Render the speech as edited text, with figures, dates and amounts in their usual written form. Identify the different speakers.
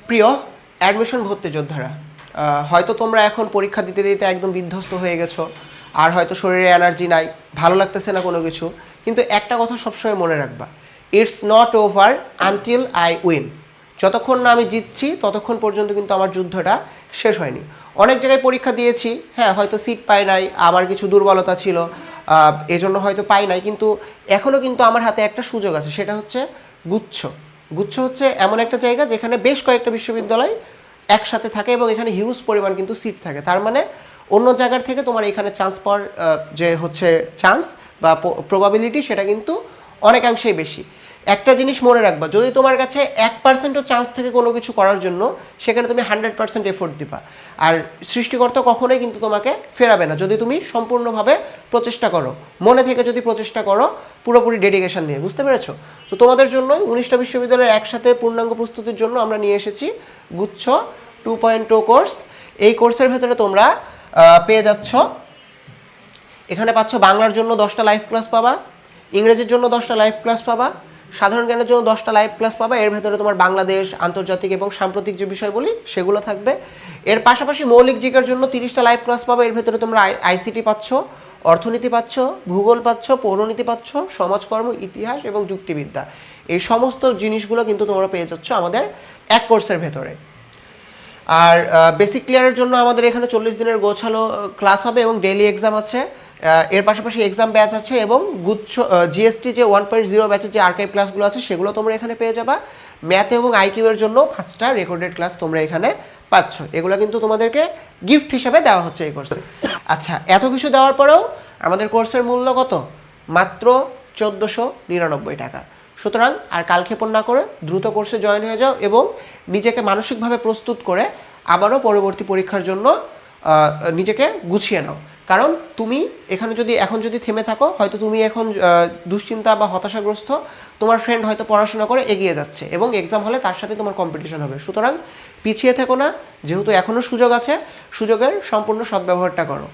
Speaker 1: প্রিয় অ্যাডমিশন ভর্তি যোদ্ধারা, হয়তো তোমরা এখন পরীক্ষা দিতে দিতে একদম বিধ্বস্ত হয়ে গেছো, আর হয়তো শরীরে এনার্জি নাই, ভালো লাগতেছে না কোনো কিছু, কিন্তু একটা কথা সবসময় মনে রাখবা, it's not over until I win. যতক্ষণ না আমি জিতছি ততক্ষণ পর্যন্ত কিন্তু আমার যুদ্ধটা শেষ হয়নি। অনেক জায়গায় পরীক্ষা দিয়েছি, হ্যাঁ হয়তো সিট পাই নাই, আমার কিছু দুর্বলতা ছিল, এজন্য হয়তো পাই নাই, কিন্তু এখনও কিন্তু আমার হাতে একটা সুযোগ আছে, সেটা হচ্ছে গুচ্ছ। গুচ্ছ হচ্ছে এমন একটা জায়গা যেখানে বেশ কয়েকটা বিশ্ববিদ্যালয় একসাথে থাকে এবং এখানে হিউজ পরিমাণ কিন্তু সিট থাকে। তার মানে অন্য জায়গার থেকে তোমার এখানে চান্স পাওয়ার যে হচ্ছে চান্স বা প্রবাবিলিটি, সেটা কিন্তু অনেকাংশেই বেশি। একটা জিনিস মনে রাখবা, যদি তোমার কাছে 1%ও চান্স থেকে কোনো কিছু করার জন্য, সেখানে তুমি 100% এফোর্ট দিবা। আর সৃষ্টিকর্তা কখনোই কিন্তু তোমাকে ফেরাবে না যদি তুমি সম্পূর্ণভাবে প্রচেষ্টা করো, মনে থেকে যদি প্রচেষ্টা করো, পুরোপুরি ডেডিকেশন নিয়ে। বুঝতে পেরেছো? তো তোমাদের জন্যই 19টা বিশ্ববিদ্যালয়ের একসাথে পূর্ণাঙ্গ প্রস্তুতির জন্য আমরা নিয়ে এসেছি গুচ্ছ 2.0 কোর্স। এই কোর্সের ভেতরে তোমরা পেয়ে যাচ্ছ, এখানে পাচ্ছ বাংলার জন্য 10টা লাইভ ক্লাস পাবা, ইংরেজির জন্য 10টা লাইভ ক্লাস পাবা, সাধারণ জ্ঞানের জন্য 10টা লাইভ ক্লাস পাবা। এর ভেতরে তোমার বাংলাদেশ, আন্তর্জাতিক এবং সাম্প্রতিক যে বিষয়গুলি সেগুলো থাকবে। এর পাশাপাশি মৌলিক জিকের জন্য 30টা লাইভ ক্লাস পাবা। এর ভেতরে তোমরা আইসিটি পাচ্ছ, অর্থনীতি পাচ্ছ, ভূগোল পাচ্ছ, পৌরনীতি পাচ্ছ, সমাজকর্ম, ইতিহাস এবং যুক্তিবিদ্যা। এই সমস্ত জিনিসগুলো কিন্তু তোমরা পেয়ে যাচ্ছ আমাদের এক কোর্সের ভেতরে। আর বেসিক ক্লিয়ারের জন্য আমাদের এখানে 40 দিনের গোছালো ক্লাস হবে এবং ডেইলি এক্সাম আছে। এর পাশাপাশি এক্সাম ব্যাচ আছে এবং গুচ্ছ জিএসটি যে 1.0 ব্যাচের যে আর্কাইভ ক্লাসগুলো আছে সেগুলো তোমরা এখানে পেয়ে যাবা। ম্যাথ এবং আইকিউ এর জন্য 5টা রেকর্ডেড ক্লাস তোমরা এখানে পাচ্ছ। এগুলো কিন্তু তোমাদেরকে গিফট হিসেবে দেওয়া হচ্ছে এই কোর্সে। আচ্ছা, এত কিছু দেওয়ার পরেও আমাদের কোর্সের মূল্য কত? মাত্র 1499 টাকা। সুতরাং আর কালক্ষেপণ না করে দ্রুত কোর্সে জয়েন হয়ে যাও এবং নিজেকে মানসিকভাবে প্রস্তুত করে আবারও পরবর্তী পরীক্ষার জন্য নিজেকে গুছিয়ে নাও। কারণ তুমি এখানে এখন যদি থেমে থাকো, হয়তো তুমি এখন দুশ্চিন্তা বা হতাশাগ্রস্ত, তোমার ফ্রেন্ড হয়তো পড়াশোনা করে এগিয়ে যাচ্ছে এবং এক্সাম হলে তার সাথে তোমার কম্পিটিশন হবে। সুতরাং পিছিয়ে থেকো না, যেহেতু এখনও সুযোগ আছে, সুযোগের সম্পূর্ণ সদ্ব্যবহারটা করো।